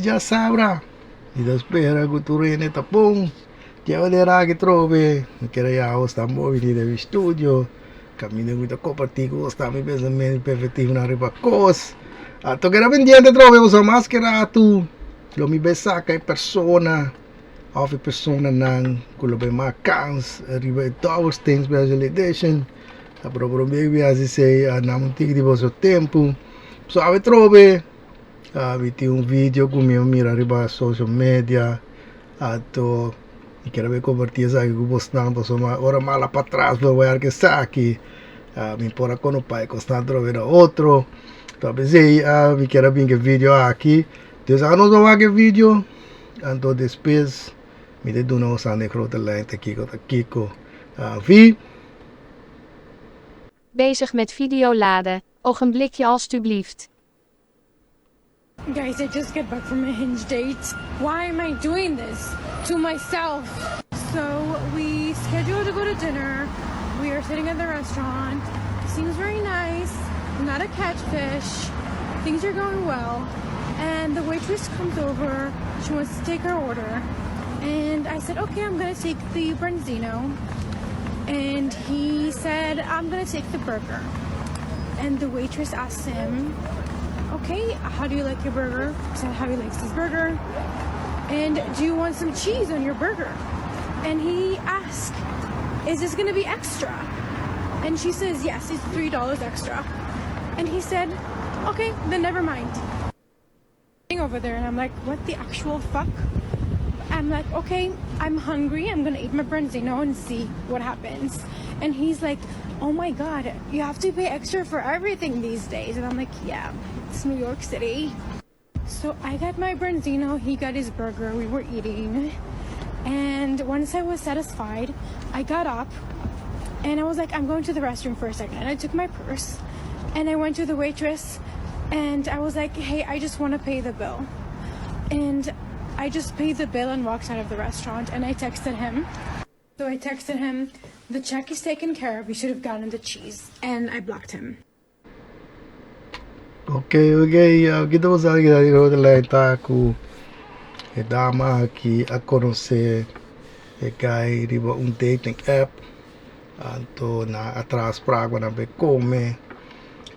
já sabra. E da espera que tu rene tá bom. Que eu derá que trove. Me quero já está móvel de estúdio. Caminho muito compartilho. Está me pensamento perfeitivo na riba cos. A to quero pendiente trove usa máscara tu. Lo mi besaca e persona. Of persona nang kulo be makans riba towers things special edition. A probabilmente as sei namun tig di vosso tempo. So ave trove. Vi un video con mio mira riba social media. Ato e quero ver convertir essa que postando soma ora mala para trás para ver que saque. Me importa com o pai constante ver outro. Talvez aí me quero ver que vídeo aqui. Então nós vamos ver vídeo. Então depois me dê uma noção de grote lente aqui com Kiko. Vi. Bezig met video laden. Ogenblikje alstublieft. Guys, I just got back from a Hinge date. Why am I doing this to myself? So we scheduled to go to dinner. We are sitting at the restaurant. Seems very nice. Not a catfish. Things are going well. And the waitress comes over. She wants to take her order. And I said, okay, I'm going to take the branzino. And he said, I'm going to take the burger. And the waitress asked him, okay, how do you like your burger? He said how he likes his burger. And do you want some cheese on your burger? And he asked, is this gonna be extra? And she says, yes, it's $3 extra. And he said, okay, then never mind. Over there, and I'm like, what the actual fuck? I'm like, okay, I'm hungry. I'm gonna eat my branzino and see what happens. And he's like, oh my god, you have to pay extra for everything these days. And I'm like, yeah, it's New York City. So I got my branzino, he got his burger, we were eating. And once I was satisfied, I got up and I was like, I'm going to the restroom for a second. And I took my purse and I went to the waitress and I was like, hey, I just want to pay the bill. And I just paid the bill and walked out of the restaurant, and I texted him. So I texted him, the check is taken care of, you should have gotten the cheese. And I blocked him. Okay, kita usah dari roda lain taku. Dama aqui a conhecer guy riba dating app. Anto na atrás para água na be come.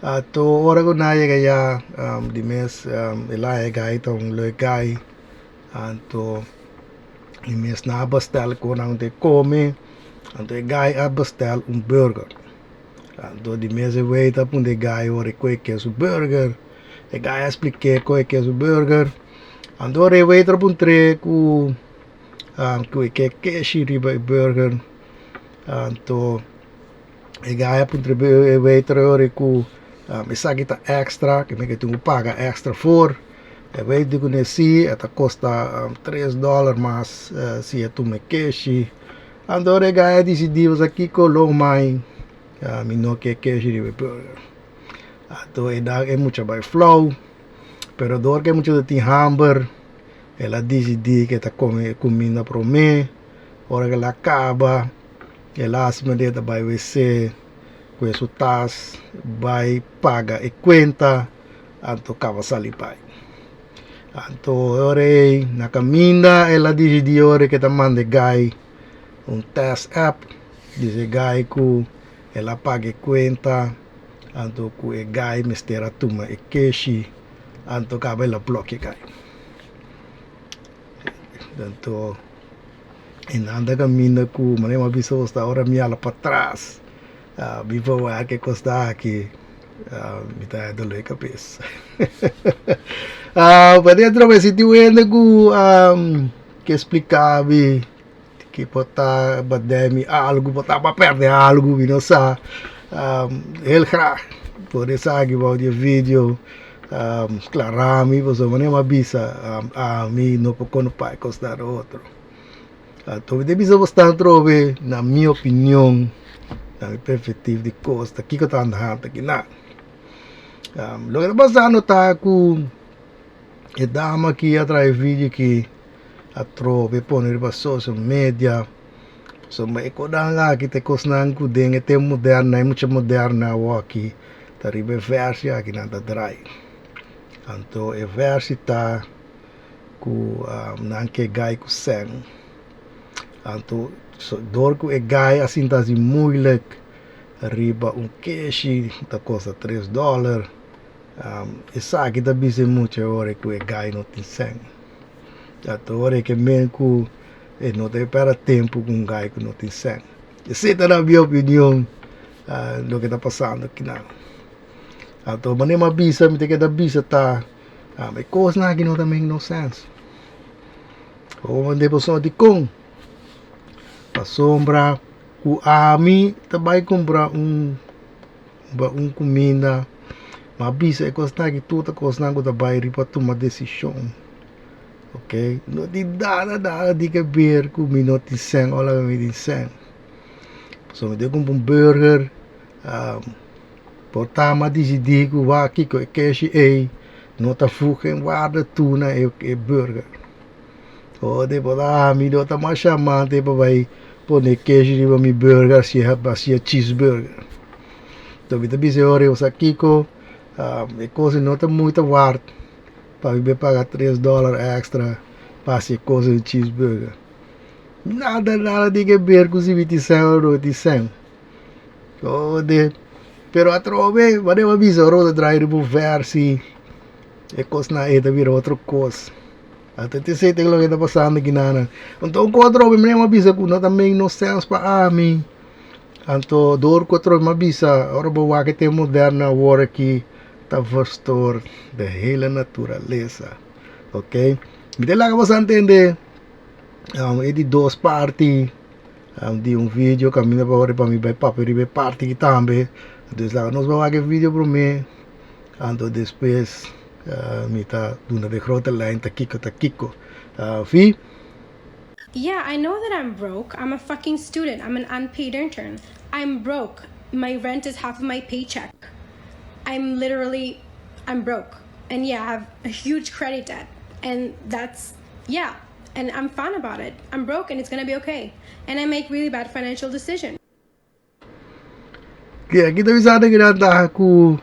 Ato ora ko na ya di mes ela guy tong le guy. Anto die mes na bestel ko na de come. Anto e guy a bestel burger. Anto die mes weet op de guy ora ko que su burger. E guy explique ko que su burger. Anto re weet op tre ku ko que riba burger. Anto e guy op tre weet ora ku isa kita extra que me que tu paga extra for. E weet de conheci, esta custa $3 mais se tu me queixi. Andore gaia decidimos aqui com o mai, me não quer queixi de burger. Então é muito by flow, pero dor que muito de hamburger, ela decidi que está comendo para mim, hora que ela acaba, ela asma de vai WC, com isso tas, vai paga e conta, então acaba sair pai. Anto ore na caminda ela decidi ore que mande guy test app dice guy ku ela pague conta anto ku e guy mistera tuma e keshi anto cabe la bloque guy anto en anda caminda ku manema biso sta ora mi ala para trás vivo a que costa aqui me tá dando a cabeça. Para dentro me senti vendo que explicava que pode bademi algo, pode para perder algo, não sabe. Ele graag por isso aqui o vídeo, claro, me você não me avisa, a mim não pode pai costar outro. Então deve bastante trove, na minha opinião, na minha perspectiva de costa, que está andando aqui na. Lo que está passando está com e dama que atrai vídeo que a trove poner para social media so mai ko dan lá que te cosnan ku deng te moderna é muito moderna aqui tá ribe versi aqui na drai anto e versi tá ku nanke gai ku seng. Anto door ku e gai assim tá assim moeilijk. Riba cash tá custa $3. Essa aqui tá bem muito hora que o gai não tem seng. Ato hora que men ku não tem para tempo com gai que não tem seng. Essa é a minha opinião do que tá passando aqui não. Ato mané mabisa me tem que dar bisa tá. Mas coisa na que não também no sense. Ou mande pessoa de com a sombra o ami também comprar comida mas bisa é coisa que tudo coisa que também ripa tomar decisão, ok? Não tem nada de que ver com minuto sem ou lá me sem. So me deu um burger, portar mas decidir que vai aqui com cash aí, não tá fucking guarda tuna e burger. O depois me deu tá mais chamante para vai pôr cash riba mi burger se é cheeseburger. Então me deu hora eu aqui com e coisa não tá muito guarda para me pagar $3 extra para ser coisa de cheeseburger. Nada de que ver com os 25 € de 100. Pero a trove, mas eu aviso, roda drive por versi, e coisa na eta vira outra coisa. Até te sei que está passando aqui na. Então o quadro me lembra avisa que não também não sense para mim. Então dor quatro me avisa, ora boa que tem moderno awor aqui tá verstor da hele natureza, ok? Me dá lá que você entender. É de duas partes. De vídeo caminho para mim vai papel e parte que também. Então lá nós vamos fazer vídeo para mim. Então depois me tá dando de grote lijn tá kiko. Fi? Yeah, I know that I'm broke. I'm a fucking student. I'm an unpaid intern. I'm broke. My rent is half of my paycheck. I'm broke. And yeah, I have a huge credit debt. And and I'm fine about it. I'm broke and it's gonna be okay. And I make really bad financial decisions. Yeah, kita bisa ada kita ku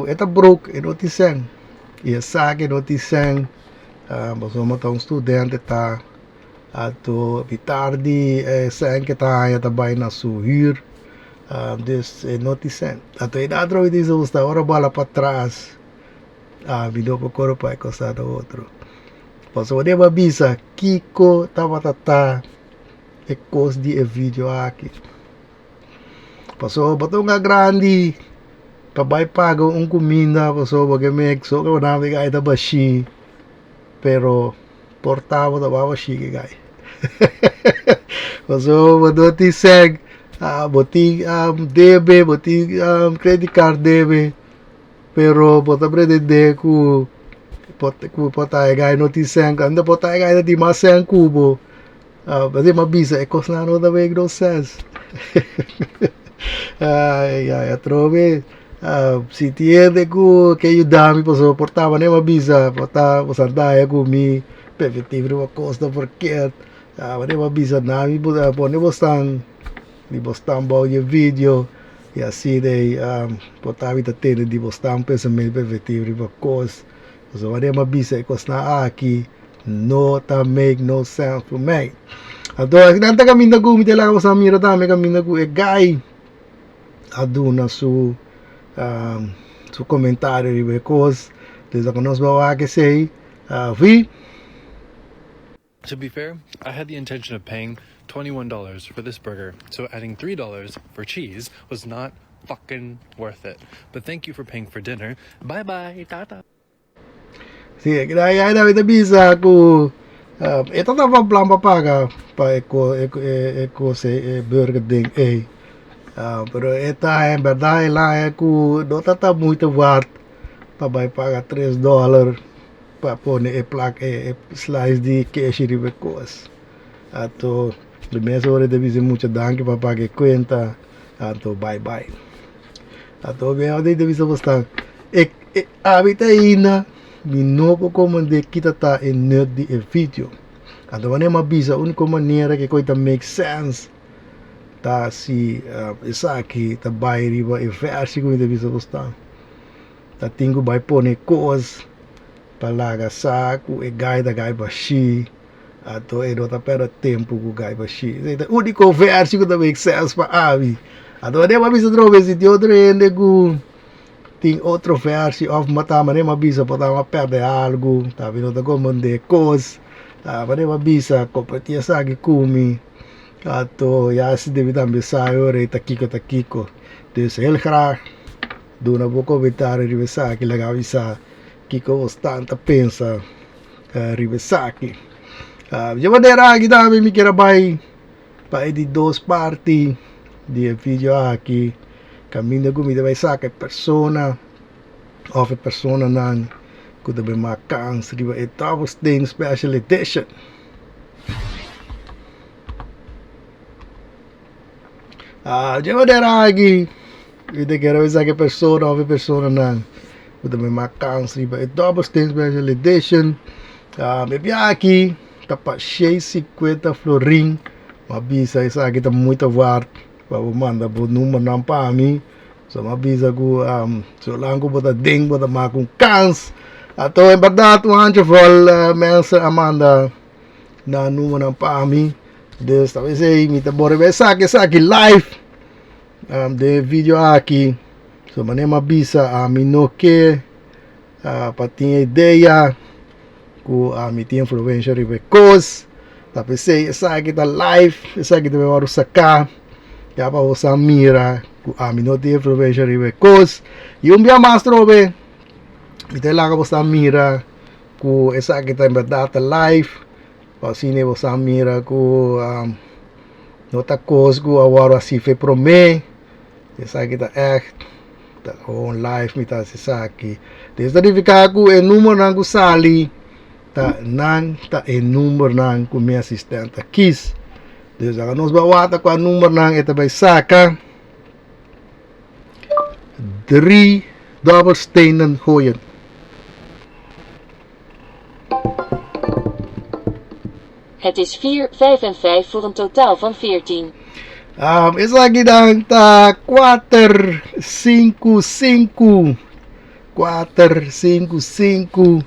eta broke e notiseng. E saque notiseng. Basoma tá estudante tá ato pitardi sen que tá ya também na huur. Dus notiseng. Ato e datro e diz usta ora bala para trás. Video por corpo é coisa do outro. Passou de babisa, Kiko, tata, e coisa de vídeo aqui. Passou, botou uma grande, para pagar comida, passou, porque me só que eu não vi aí da baixi, pero portava da baixi que gai. Passou, botou te segue, boti debe, boti credit card debe, pero botou pretender que pota gai notiseng anda pota gai di maseng kubo mas mabisa e coisa não da make no sense. Ai trove se tiene que ajudar-me para portava nem mabisa pota usar com mi perfeitivo uma coisa porque mas nem mabisa nami pone bostan bom o vídeo e assim daí portava ita ter de bostan pensamento perfeitivo uma coisa. So what am bisa ikos na aqui no ta make no sense for me. Ato nanta kami nagu mitela ko sa mira dami kami nagu e guy aduna su comentário because desde que nós bawa que sei vi. To be fair, I had the intention of paying $21 for this burger, so adding $3 for cheese was not fucking worth it. But thank you for paying for dinner. Bye bye, tata. Sì, kaya David bisa aku ito na plan papaga pa eko se burger ding pero esta en verdad la aku não tá muito guard para vai pagar $3 para pôr e placa slice de queijo de becos ato de mesa hora de dizer muito danke para pagar conta ato bye ato bem eu de dizer bastante habita ina minopo como de kita ta en nerd di vídeo. Ando mané mabisa única maneira que coisa make sense ta si essa aqui ta bai riba e versi como de visa gostar. Ta tingo bai pone coas palaga sa ku e gai da gai bashi ato e nota pera tempo ku gai bashi ita unico versi ku da make sense pa abi ato ne ma bisa trove si ti outro ende ku tem outro versi of matama ne ma bisa potama perde algo tá vendo da como de cos tá ma ne ma bisa competia sagi kumi ato ya si devi tambe sai ore takiko dus heel graag doe een commentaar rivesaki lagavisa kiko ostanta pensa rivesaki de maneira aqui também me quero vai para de duas partes de vídeo aqui caminho comida vai sacar persona of persona nan kuda be makans riba etavos den special edition de maneira aqui ide quero ver que persona of persona nan kuda be makans riba etavos den special edition me aqui tapa 650 florin mabisa isa kita muito waard para manda bo número não para mim so mabisa ku so lang ko bota ding bota makung kans ato em verdade um handjevol mensen amanda na número não para mim dus talvez aí me tá bora ver saki live de vídeo aqui so mané mabisa no que para ter ideia ku mi tinha influencer ribe cos tapi sei esa kita live esa kita baru saka ya pa usa mira ku mi no tinha influencer ribe cos e dia mais trobe mi te laga usa mira ku esa kita em verdade live pa sine usa mira ku nota cos ku awor assim fe prome esa kita echt on live mi ta esa aqui desde verificar ku e número nangu sali ta e número nang com minha assistente quis dus agora nós bawata com a número nang eta vai saca 3 dobbelstenen gooien Het is 4, 5 en 5 voor een totaal van 14. Is aqui dan ta 4 5 5 4 5 5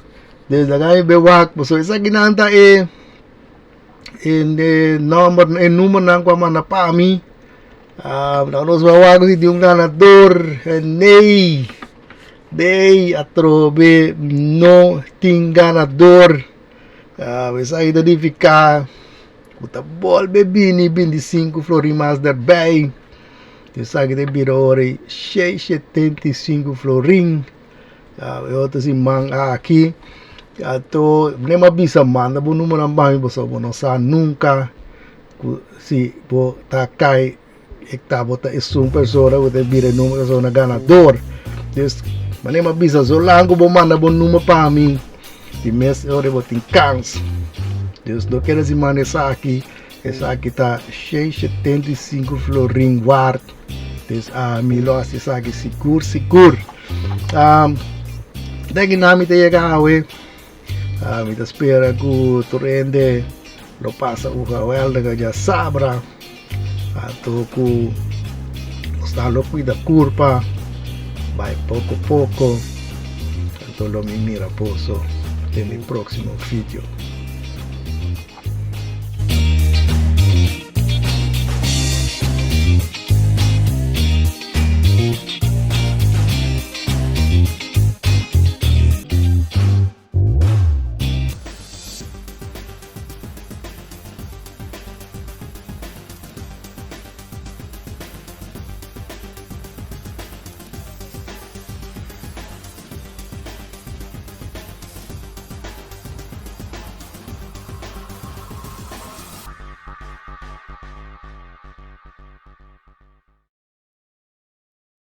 desde acá me bewak so isa ginanta número nang kwa mana pami na nos bewak si yung ganador nei atrobe no ting ganador isa identificar kuta bol bebini 25 florimas daarbij isa kita birori 675 florin eu tô assim mang aqui ato nem mabisa manda bo número ng bangi bo so bono sa nunca si bo takai ektabo ta isung persona with bire número so na ganador dus manem mabisa so lang ko bo manda bo número pa mi di mes ore bo tinkans dus do quero si mane sa aqui essa aqui tá 675 florin waard dus milo asi sa aqui seguro daqui nami te awe mi te spera ku torrente lo pasa well daga ja sabra ato ku sta lo cuida curpa vai poco ato lo mi mira poso nel prossimo video